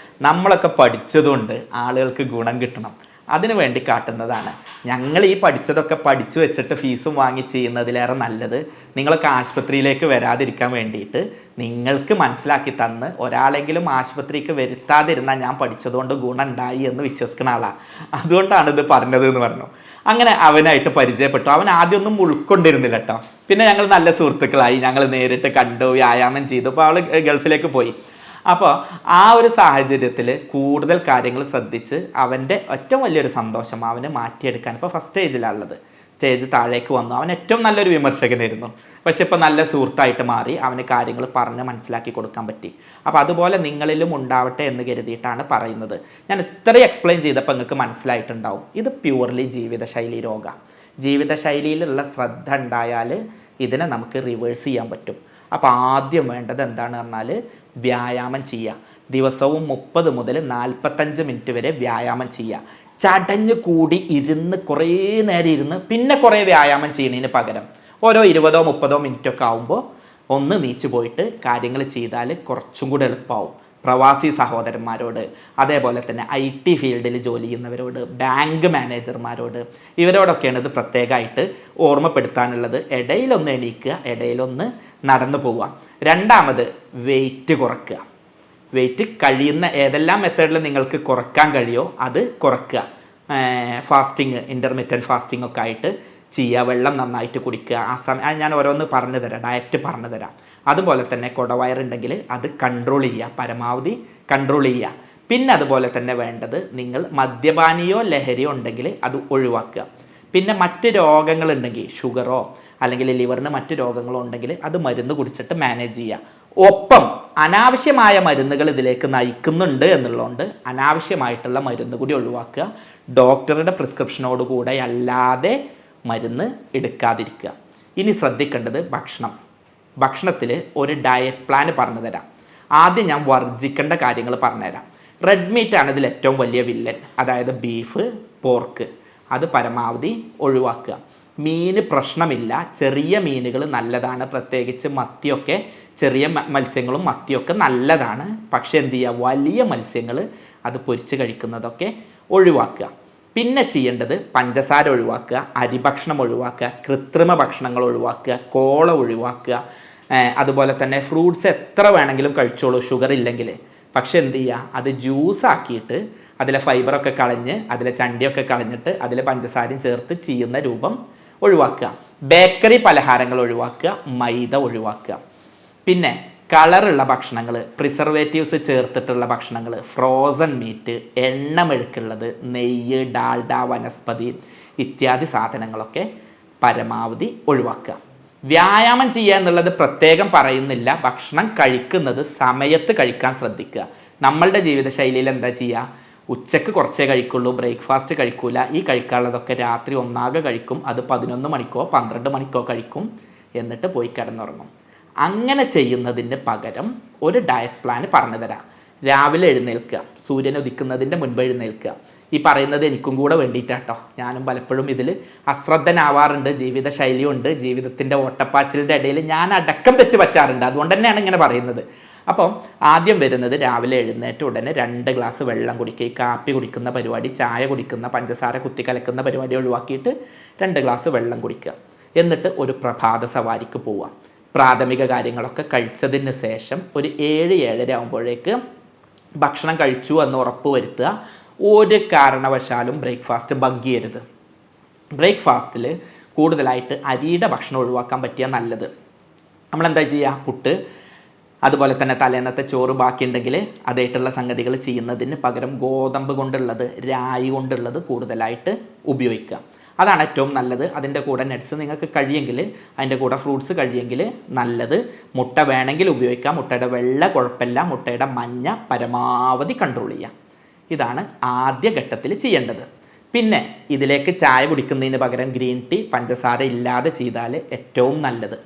നമ്മളൊക്കെ പഠിച്ചതുകൊണ്ട് ആളുകൾക്ക് ഗുണം കിട്ടണം, അതിനു വേണ്ടി കാട്ടുന്നതാണ്. ഞങ്ങൾ ഈ പഠിച്ചതൊക്കെ പഠിച്ചു വെച്ചിട്ട് ഫീസും വാങ്ങി ചെയ്യുന്നതിലേറെ നല്ലത് നിങ്ങൾക്ക് ആശുപത്രിയിലേക്ക് വരാതിരിക്കാൻ വേണ്ടിയിട്ട് നിങ്ങൾക്ക് മനസ്സിലാക്കി തന്ന് ഒരാളെങ്കിലും ആശുപത്രിക്ക് വരുത്താതിരുന്നാൽ ഞാൻ പഠിച്ചതുകൊണ്ട് ഗുണം ഉണ്ടായി എന്ന് വിശ്വസിക്കുന്ന ആളാണ്. അതുകൊണ്ടാണ് ഇത് പറഞ്ഞത് എന്ന് പറഞ്ഞു. അങ്ങനെ അവനായിട്ട് പരിചയപ്പെട്ടു. അവൻ ആദ്യമൊന്നും ഉൾക്കൊണ്ടിരുന്നില്ല കേട്ടോ. പിന്നെ ഞങ്ങൾ നല്ല സുഹൃത്തുക്കളായി, ഞങ്ങൾ നേരിട്ട് കണ്ടു, വ്യായാമം ചെയ്തു. അപ്പോൾ അവൾ ഗൾഫിലേക്ക് പോയി. അപ്പോൾ ആ ഒരു സാഹചര്യത്തിൽ കൂടുതൽ കാര്യങ്ങൾ ശ്രദ്ധിച്ച് അവൻ്റെ ഏറ്റവും വലിയൊരു സന്തോഷം അവന് മാറ്റിയെടുക്കാൻ ഇപ്പോൾ ഫസ്റ്റ് സ്റ്റേജിലാണുള്ളത്. സ്റ്റേജ് താഴേക്ക് വന്നു. അവൻ ഏറ്റവും നല്ലൊരു വിമർശകനായിരുന്നു, പക്ഷെ ഇപ്പോൾ നല്ല സുഹൃത്തായിട്ട് മാറി. അവന് കാര്യങ്ങൾ പറഞ്ഞ് മനസ്സിലാക്കി കൊടുക്കാൻ പറ്റി. അപ്പോൾ അതുപോലെ നിങ്ങളിലും ഉണ്ടാവട്ടെ എന്ന് കരുതിയിട്ടാണ് പറയുന്നത്. ഞാൻ ഇത്രയും എക്സ്പ്ലെയിൻ ചെയ്തപ്പോൾ നിങ്ങൾക്ക് മനസ്സിലായിട്ടുണ്ടാവും, ഇത് പ്യൂർലി ജീവിതശൈലി രോഗമാണ്. ജീവിതശൈലിയിലുള്ള ശ്രദ്ധ ഉണ്ടായാൽ ഇതിനെ നമുക്ക് റിവേഴ്സ് ചെയ്യാൻ പറ്റും. അപ്പോൾ ആദ്യം വേണ്ടത് എന്താണ് പറഞ്ഞാൽ വ്യായാമം ചെയ്യുക. ദിവസവും 30 മുതൽ 45 മിനിറ്റ് വരെ വ്യായാമം ചെയ്യുക. ചടഞ്ഞ് കൂടി ഇരുന്ന് കുറേ നേരം ഇരുന്ന് പിന്നെ കുറേ വ്യായാമം ചെയ്യുന്നതിന് പകരം ഓരോ 20-30 മിനിറ്റൊക്കെ ആകുമ്പോൾ ഒന്ന് നീച്ചു പോയിട്ട് കാര്യങ്ങൾ ചെയ്താൽ കുറച്ചും കൂടെ എളുപ്പമാവും. പ്രവാസി സഹോദരന്മാരോട്, അതേപോലെ തന്നെ IT ഫീൽഡിൽ ജോലി ചെയ്യുന്നവരോട്, ബാങ്ക് മാനേജർമാരോട്, ഇവരോടൊക്കെയാണ് ഇത് പ്രത്യേകമായിട്ട് ഓർമ്മപ്പെടുത്താനുള്ളത്. ഇടയിലൊന്ന് എണീക്കുക, ഇടയിലൊന്ന് നടന്നു പോവുക. രണ്ടാമത് വെയിറ്റ് കുറയ്ക്കുക. വെയിറ്റ് കഴിയുന്ന ഏതെല്ലാം മെത്തേഡിൽ നിങ്ങൾക്ക് കുറയ്ക്കാൻ കഴിയുമോ അത് കുറയ്ക്കുക. ഫാസ്റ്റിങ്, ഇൻ്റർമീഡിയറ്റ് ഫാസ്റ്റിംഗ് ഒക്കെ ആയിട്ട് ചെയ്യുക. വെള്ളം നന്നായിട്ട് കുടിക്കുക. ആ സമയം ഞാൻ ഓരോന്ന് പറഞ്ഞു തരാം, ഡയറ്റ് പറഞ്ഞു തരാം. അതുപോലെ തന്നെ കുടവയറുണ്ടെങ്കിൽ അത് കൺട്രോൾ ചെയ്യുക, പരമാവധി കൺട്രോൾ ചെയ്യുക. പിന്നെ അതുപോലെ തന്നെ വേണ്ടത്, നിങ്ങൾ മദ്യപാനിയോ ലഹരിയോ ഉണ്ടെങ്കിൽ അത് ഒഴിവാക്കുക. പിന്നെ മറ്റ് രോഗങ്ങളുണ്ടെങ്കിൽ, ഷുഗറോ അല്ലെങ്കിൽ ലിവറിന് മറ്റ് രോഗങ്ങളോ ഉണ്ടെങ്കിൽ അത് മരുന്ന് കുടിച്ചിട്ട് മാനേജ് ചെയ്യുക. ഒപ്പം അനാവശ്യമായ മരുന്നുകൾ ഇതിലേക്ക് നയിക്കുന്നുണ്ട് എന്നുള്ളതുകൊണ്ട് അനാവശ്യമായിട്ടുള്ള മരുന്ന് കൂടി ഒഴിവാക്കുക. ഡോക്ടറുടെ പ്രിസ്ക്രിപ്ഷനോടുകൂടെ അല്ലാതെ മരുന്ന് എടുക്കാതിരിക്കുക. ഇനി ശ്രദ്ധിക്കേണ്ടത് ഭക്ഷണത്തിൽ ഒരു ഡയറ്റ് പ്ലാൻ പറഞ്ഞു തരാം. ആദ്യം ഞാൻ വർജിക്കേണ്ട കാര്യങ്ങൾ പറഞ്ഞുതരാം. റെഡ് മീറ്റാണ് ഇതിൽ ഏറ്റവും വലിയ വില്ലൻ. അതായത് ബീഫ്, പോർക്ക്, അത് പരമാവധി ഒഴിവാക്കുക. മീൻ പ്രശ്നമില്ല, ചെറിയ മീനുകൾ നല്ലതാണ്. പ്രത്യേകിച്ച് മത്തിയൊക്കെ, ചെറിയ മത്സ്യങ്ങളും മത്തിയൊക്കെ നല്ലതാണ്. പക്ഷേ എന്ത് ചെയ്യുക, വലിയ മത്സ്യങ്ങൾ അത് പൊരിച്ച് കഴിക്കുന്നതൊക്കെ ഒഴിവാക്കുക. പിന്നെ ചെയ്യേണ്ടത് പഞ്ചസാര ഒഴിവാക്കുക, അരിഭക്ഷണം ഒഴിവാക്കുക, കൃത്രിമ ഭക്ഷണങ്ങൾ ഒഴിവാക്കുക, കോള ഒഴിവാക്കുക. അതുപോലെ തന്നെ ഫ്രൂട്ട്സ് എത്ര വേണമെങ്കിലും കഴിച്ചോളൂ ഷുഗർ ഇല്ലെങ്കിൽ. പക്ഷെ എന്ത് ചെയ്യുക, അത് ജ്യൂസാക്കിയിട്ട് അതിലെ ഫൈബറൊക്കെ കളഞ്ഞ് അതിലെ ചണ്ടിയൊക്കെ കളഞ്ഞിട്ട് അതിലെ പഞ്ചസാരയും ചേർത്ത് ചെയ്യുന്ന രൂപം ഒഴിവാക്കുക. ബേക്കറി പലഹാരങ്ങൾ ഒഴിവാക്കുക, മൈദ ഒഴിവാക്കുക. പിന്നെ കളറുള്ള ഭക്ഷണങ്ങൾ, പ്രിസർവേറ്റീവ്സ് ചേർത്തിട്ടുള്ള ഭക്ഷണങ്ങൾ, ഫ്രോസൺ മീറ്റ്, എണ്ണമെഴുക്കുള്ളത്, നെയ്യ്, ഡാൽഡ, വനസ്പതി ഇത്യാദി സാധനങ്ങളൊക്കെ പരമാവധി ഒഴിവാക്കുക. വ്യായാമം ചെയ്യുക എന്നുള്ളത് പ്രത്യേകം പറയുന്നില്ല. ഭക്ഷണം കഴിക്കുന്നത് സമയത്ത് കഴിക്കാൻ ശ്രദ്ധിക്കുക. നമ്മളുടെ ജീവിതശൈലിയിൽ എന്താ ചെയ്യുക, ഉച്ചക്ക് കുറച്ചേ കഴിക്കുള്ളൂ, ബ്രേക്ക്ഫാസ്റ്റ് കഴിക്കൂല. ഈ കഴിക്കാനുള്ളതൊക്കെ രാത്രി ഒന്നാകെ കഴിക്കും. അത് 11 മണിക്കോ 12 മണിക്കോ കഴിക്കും. എന്നിട്ട് പോയി കിടന്നുറങ്ങും. അങ്ങനെ ചെയ്യുന്നതിന് പകരം ഒരു ഡയറ്റ് പ്ലാൻ പറഞ്ഞു തരാം. രാവിലെ എഴുന്നേൽക്കുക, സൂര്യൻ ഉദിക്കുന്നതിൻ്റെ മുൻപ് എഴുന്നേൽക്കുക. ഈ പറയുന്നത് എനിക്കും കൂടെ വേണ്ടിയിട്ടാട്ടോ. ഞാനും പലപ്പോഴും ഇതിൽ അശ്രദ്ധനാവാറുണ്ട്. ജീവിതശൈലിയുണ്ട്, ജീവിതത്തിൻ്റെ ഓട്ടപ്പാച്ചിലിൻ്റെ ഇടയിൽ ഞാൻ അടക്കം തെറ്റ് പറ്റാറുണ്ട്. അതുകൊണ്ട് തന്നെയാണ് ഇങ്ങനെ പറയുന്നത്. അപ്പം ആദ്യം വരുന്നത്, രാവിലെ എഴുന്നേറ്റ് ഉടനെ 2 ഗ്ലാസ് വെള്ളം കുടിക്കുക. ഈ കാപ്പി കുടിക്കുന്ന പരിപാടി, ചായ കുടിക്കുന്ന, പഞ്ചസാര കുത്തി കലക്കുന്ന പരിപാടി ഒഴിവാക്കിയിട്ട് 2 ഗ്ലാസ് വെള്ളം കുടിക്കുക. എന്നിട്ട് ഒരു പ്രഭാത സവാരിക്ക് പോവുക. പ്രാഥമിക കാര്യങ്ങളൊക്കെ കഴിച്ചതിന് ശേഷം ഒരു 7-7:30 ആകുമ്പോഴേക്ക് ഭക്ഷണം കഴിച്ചു എന്ന് ഉറപ്പ് വരുത്തുക. ഒരു കാരണവശാലും ബ്രേക്ക്ഫാസ്റ്റ് ബങ്ക് ചെയ്യരുത്. ബ്രേക്ക്ഫാസ്റ്റിൽ കൂടുതലായിട്ട് അരിയുടെ ഭക്ഷണം ഒഴിവാക്കാൻ പറ്റിയാൽ നല്ലത്. നമ്മളെന്താ ചെയ്യുക, പുട്ട്, അതുപോലെ തന്നെ തലേന്നത്തെ ചോറ് ബാക്കിയുണ്ടെങ്കിൽ അതായിട്ടുള്ള സംഗതികൾ ചെയ്യുന്നതിന് പകരം ഗോതമ്പ് കൊണ്ടുള്ളത്, രായി കൊണ്ടുള്ളത് കൂടുതലായിട്ട് ഉപയോഗിക്കുക. അതാണ് ഏറ്റവും നല്ലത്. അതിൻ്റെ കൂടെ നട്ട്സ് നിങ്ങൾക്ക് കഴിയെങ്കിൽ, അതിൻ്റെ കൂടെ ഫ്രൂട്ട്സ് കഴിയെങ്കിൽ നല്ലത്. മുട്ട വേണമെങ്കിൽ ഉപയോഗിക്കാം. മുട്ടയുടെ വെള്ള കുഴപ്പമില്ല, മുട്ടയുടെ മഞ്ഞ പരമാവധി കൺട്രോൾ ചെയ്യുക. ഇതാണ് ആദ്യ ഘട്ടത്തിൽ ചെയ്യേണ്ടത്. പിന്നെ ഇതിലേക്ക് ചായ കുടിക്കുന്നതിന് പകരം ഗ്രീൻ ടീ പഞ്ചസാര ഇല്ലാതെ ചെയ്താൽ ഏറ്റവും നല്ലത്.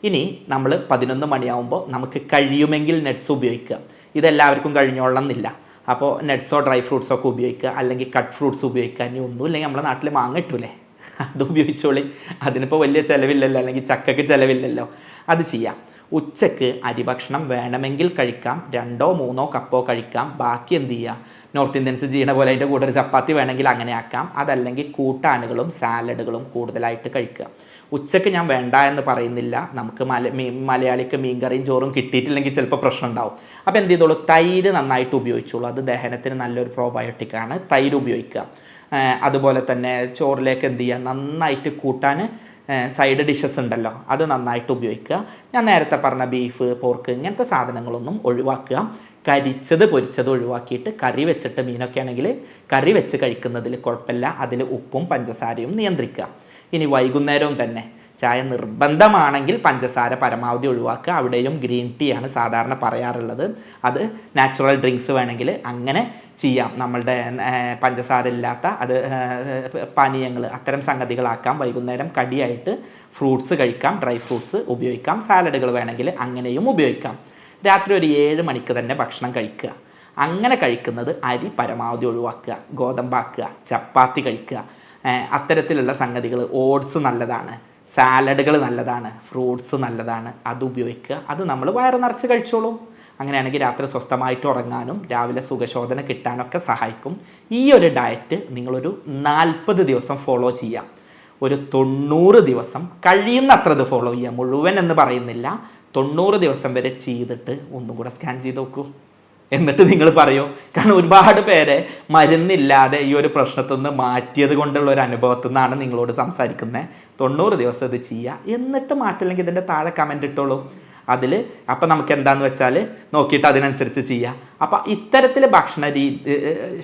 ഇനി നമ്മൾ 11 മണിയാവുമ്പോൾ നമുക്ക് കഴിയുമെങ്കിൽ നട്ട്സ് ഉപയോഗിക്കുക. ഇതെല്ലാവർക്കും കഴിഞ്ഞോളണമെന്നില്ല. അപ്പോൾ നട്ട്സോ ഡ്രൈ ഫ്രൂട്ട്സോ ഒക്കെ ഉപയോഗിക്കുക, അല്ലെങ്കിൽ കട്ട് ഫ്രൂട്ട്സ് ഉപയോഗിക്കുക. ഇനി ഒന്നുമില്ലെങ്കിൽ നമ്മുടെ നാട്ടിൽ മാങ്ങ കിട്ടൂലേ, അത് ഉപയോഗിച്ചോളി. അതിനിപ്പോൾ വലിയ ചിലവില്ലല്ലോ, അല്ലെങ്കിൽ ചക്കയ്ക്ക് ചിലവില്ലല്ലോ, അത് ചെയ്യാം. ഉച്ചക്ക് അരിഭക്ഷണം വേണമെങ്കിൽ കഴിക്കാം, 2-3 കപ്പോ കഴിക്കാം. ബാക്കി എന്ത് ചെയ്യുക, നോർത്ത് ഇന്ത്യൻസ് ചെയ്യണ പോലെ അതിൻ്റെ കൂടെ ഒരു ചപ്പാത്തി വേണമെങ്കിൽ അങ്ങനെ ആക്കാം. അതല്ലെങ്കിൽ കൂട്ടാനുകളും സാലഡുകളും കൂടുതലായിട്ട് കഴിക്കുക. ഉച്ചക്ക് ഞാൻ വേണ്ട എന്ന് പറയുന്നില്ല. നമുക്ക് മലയാളിക്ക് മീൻകറിയും ചോറും കിട്ടിയിട്ടില്ലെങ്കിൽ ചിലപ്പോൾ പ്രശ്നം ഉണ്ടാവും. അപ്പോൾ എന്ത് ചെയ്തോളൂ, തൈര് നന്നായിട്ട് ഉപയോഗിച്ചോളൂ. അത് ദഹനത്തിന് നല്ലൊരു പ്രോബയോട്ടിക്കാണ്, തൈര് ഉപയോഗിക്കുക. അതുപോലെ തന്നെ ചോറിലേക്ക് എന്ത് ചെയ്യുക, നന്നായിട്ട് കൂട്ടാൻ സൈഡ് ഡിഷസ് ഉണ്ടല്ലോ, അത് നന്നായിട്ട് ഉപയോഗിക്കുക. ഞാൻ നേരത്തെ പറഞ്ഞ ബീഫ്, പോർക്ക് ഇങ്ങനത്തെ സാധനങ്ങളൊന്നും ഒഴിവാക്കുക. കരിച്ചത് പൊരിച്ചത് ഒഴിവാക്കിയിട്ട് കറി വെച്ചിട്ട് മീനൊക്കെ ആണെങ്കിൽ കറി വെച്ച് കഴിക്കുന്നതിൽ കുഴപ്പമില്ല. അതിൽ ഉപ്പും പഞ്ചസാരയും നിയന്ത്രിക്കുക. ഇനി വൈകുന്നേരവും തന്നെ ചായ നിർബന്ധമാണെങ്കിൽ പഞ്ചസാര പരമാവധി ഒഴിവാക്കുക. അവിടെയും ഗ്രീൻ ടീ ആണ് സാധാരണ പറയാറുള്ളത്. അത് നാച്ചുറൽ ഡ്രിങ്ക്സ് വേണമെങ്കിൽ അങ്ങനെ ചെയ്യാം. നമ്മളുടെ പഞ്ചസാര ഇല്ലാത്ത അത് പാനീയങ്ങൾ അത്തരം സംഗതികളാക്കാം. വൈകുന്നേരം കടിയായിട്ട് ഫ്രൂട്ട്സ് കഴിക്കാം, ഡ്രൈ ഫ്രൂട്ട്സ് ഉപയോഗിക്കാം. സാലഡുകൾ വേണമെങ്കിൽ അങ്ങനെയും ഉപയോഗിക്കാം. രാത്രി ഒരു 7 മണിക്ക് തന്നെ ഭക്ഷണം കഴിക്കുക. അങ്ങനെ കഴിക്കുന്നത് അരി പരമാവധി ഒഴിവാക്കുക, ഗോതമ്പാക്കുക, ചപ്പാത്തി കഴിക്കുക. അത്തരത്തിലുള്ള സംഗതികൾ, ഓട്സ് നല്ലതാണ്, സാലഡുകൾ നല്ലതാണ്, ഫ്രൂട്ട്സ് നല്ലതാണ്, അത് ഉപയോഗിക്കുക. അത് നമ്മൾ വയറ് നിറച്ച് കഴിച്ചോളൂ. അങ്ങനെയാണെങ്കിൽ രാത്രി സ്വസ്ഥമായിട്ട് ഉറങ്ങാനും രാവിലെ സുഖശോധന കിട്ടാനൊക്കെ സഹായിക്കും. ഈ ഒരു ഡയറ്റ് നിങ്ങളൊരു 40 ദിവസം ഫോളോ ചെയ്യാം. ഒരു 90 ദിവസം കഴിയുന്നത്ര ഇത് ഫോളോ ചെയ്യാം. മുഴുവൻ എന്ന് പറയുന്നില്ല, 90 ദിവസം വരെ ചെയ്തിട്ട് ഒന്നും കൂടെ സ്കാൻ ചെയ്ത് നോക്കൂ. എന്നിട്ട് നിങ്ങൾ പറയൂ. കാരണം ഒരുപാട് പേരെ മരുന്നില്ലാതെ ഈ ഒരു പ്രശ്നത്തിൽ നിന്ന് മാറ്റിയത് കൊണ്ടുള്ള ഒരു അനുഭവത്തിൽ നിന്നാണ് നിങ്ങളോട് സംസാരിക്കുന്നത്. 90 ദിവസം ഇത് ചെയ്യുക. എന്നിട്ട് മാറ്റില്ലെങ്കിൽ ഇതിൻ്റെ താഴെ കമൻ്റ് ഇട്ടോളൂ. അതിൽ അപ്പം നമുക്ക് എന്താണെന്ന് വെച്ചാൽ നോക്കിയിട്ട് അതിനനുസരിച്ച് ചെയ്യുക. അപ്പം ഇത്തരത്തിൽ ഭക്ഷണ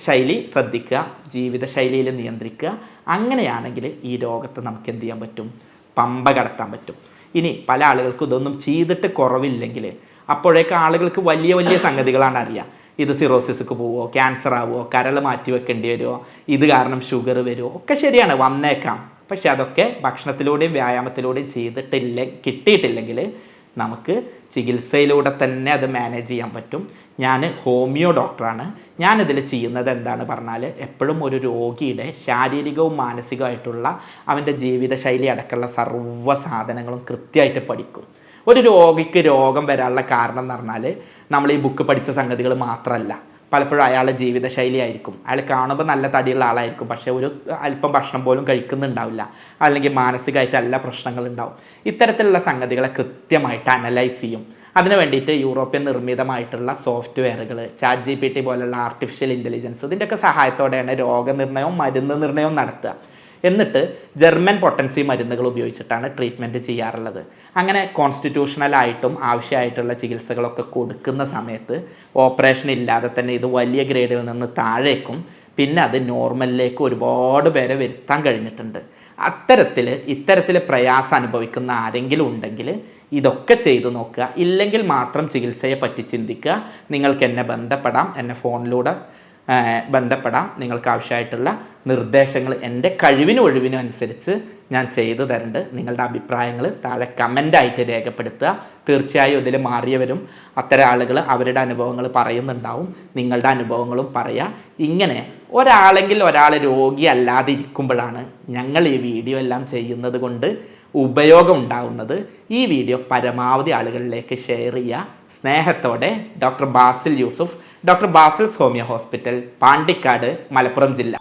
ശൈലി ശ്രദ്ധിക്കുക, ജീവിതശൈലിയിൽ നിയന്ത്രിക്കുക. അങ്ങനെയാണെങ്കിൽ ഈ രോഗത്തെ നമുക്ക് എന്ത് ചെയ്യാൻ പറ്റും, പമ്പ കടത്താൻ പറ്റും. ഇനി പല ആളുകൾക്കും ഇതൊന്നും ചെയ്തിട്ട് കുറവില്ലെങ്കിൽ അപ്പോഴേക്ക് ആളുകൾക്ക് വലിയ വലിയ സംഗതികളാണ് അറിയുക. ഇത് സിറോസിസ്ക്ക് പോവുമോ, ക്യാൻസർ ആവുമോ, കരൾ മാറ്റി വെക്കേണ്ടി വരുമോ, ഇത് കാരണം ഷുഗർ വരുമോ, ഒക്കെ ശരിയാണ്, വന്നേക്കാം. പക്ഷെ അതൊക്കെ ഭക്ഷണത്തിലൂടെയും വ്യായാമത്തിലൂടെയും കിട്ടിയിട്ടില്ലെങ്കിൽ നമുക്ക് ചികിത്സയിലൂടെ തന്നെ അത് മാനേജ് ചെയ്യാൻ പറ്റും. ഞാൻ ഹോമിയോ ഡോക്ടറാണ്. ഞാനിതിൽ ചെയ്യുന്നത് എന്താണെന്ന് പറഞ്ഞാൽ, എപ്പോഴും ഒരു രോഗിയുടെ ശാരീരികവും മാനസികമായിട്ടുള്ള അവൻ്റെ ജീവിതശൈലി അടക്കമുള്ള സർവ്വ സാധനങ്ങളും കൃത്യമായിട്ട് പഠിക്കും. ഒരു രോഗിക്ക് രോഗം വരാനുള്ള കാരണം എന്ന് പറഞ്ഞാൽ നമ്മൾ ഈ ബുക്ക് പഠിച്ച സംഗതികൾ മാത്രമല്ല. പലപ്പോഴും അയാളുടെ ജീവിതശൈലി ആയിരിക്കും. അയാൾ കാണുമ്പോൾ നല്ല തടിയുള്ള ആളായിരിക്കും, പക്ഷേ ഒരു അല്പം ഭക്ഷണം പോലും കഴിക്കുന്നുണ്ടാവില്ല. അല്ലെങ്കിൽ മാനസികമായിട്ട് പ്രശ്നങ്ങളുണ്ടാവും. ഇത്തരത്തിലുള്ള സംഗതികളെ കൃത്യമായിട്ട് അനലൈസ് ചെയ്യും. അതിന് വേണ്ടിയിട്ട് യൂറോപ്യൻ നിർമ്മിതമായിട്ടുള്ള സോഫ്റ്റ്വെയറുകൾ, ChatGPT പോലുള്ള ആർട്ടിഫിഷ്യൽ ഇൻ്റലിജൻസ്, ഇതിൻ്റെയൊക്കെ സഹായത്തോടെയാണ് രോഗനിർണയവും മരുന്ന് നിർണയവും നടത്തുക. എന്നിട്ട് ജർമ്മൻ പൊട്ടൻസി മരുന്നുകൾ ഉപയോഗിച്ചിട്ടാണ് ട്രീറ്റ്മെൻറ്റ് ചെയ്യാറുള്ളത്. അങ്ങനെ കോൺസ്റ്റിറ്റ്യൂഷണലായിട്ടും ആവശ്യമായിട്ടുള്ള ചികിത്സകളൊക്കെ കൊടുക്കുന്ന സമയത്ത് ഓപ്പറേഷൻ ഇല്ലാതെ തന്നെ ഇത് വലിയ ഗ്രേഡിൽ നിന്ന് താഴേക്കും പിന്നെ അത് നോർമലിലേക്ക് ഒരുപാട് പേരെ വരുത്താൻ കഴിഞ്ഞിട്ടുണ്ട്. ഇത്തരത്തിൽ പ്രയാസം അനുഭവിക്കുന്ന ആരെങ്കിലും ഉണ്ടെങ്കിൽ ഇതൊക്കെ ചെയ്തു നോക്കുക. ഇല്ലെങ്കിൽ മാത്രം ചികിത്സയെ പറ്റി ചിന്തിക്കുക. നിങ്ങൾക്ക് എന്നെ ബന്ധപ്പെടാം, എന്നെ ഫോണിലൂടെ ബന്ധപ്പെടാം. നിങ്ങൾക്ക് ആവശ്യമായിട്ടുള്ള നിർദ്ദേശങ്ങൾ എൻ്റെ കഴിവിനും ഒഴിവിനും അനുസരിച്ച് ഞാൻ ചെയ്തു തരുന്നുണ്ട്. നിങ്ങളുടെ അഭിപ്രായങ്ങൾ താഴെ കമൻ്റായിട്ട് രേഖപ്പെടുത്തുക. തീർച്ചയായും ഇതിൽ മാറിയവരും അത്തരം ആളുകൾ അവരുടെ അനുഭവങ്ങൾ പറയുന്നുണ്ടാവും. നിങ്ങളുടെ അനുഭവങ്ങളും പറയുക. ഇങ്ങനെ ഒരാൾ രോഗി അല്ലാതെ ഇരിക്കുമ്പോഴാണ് ഞങ്ങൾ ഈ വീഡിയോ എല്ലാം ചെയ്യുന്നത് കൊണ്ട് ഉപയോഗം ഉണ്ടാവുന്നത്. ഈ വീഡിയോ പരമാവധി ആളുകളിലേക്ക് ഷെയർ ചെയ്യുക. സ്നേഹത്തോടെ doctor Basil Yusuf, doctor Basil's homeo hospital, Pandikkad, Malappuram ജില്ല.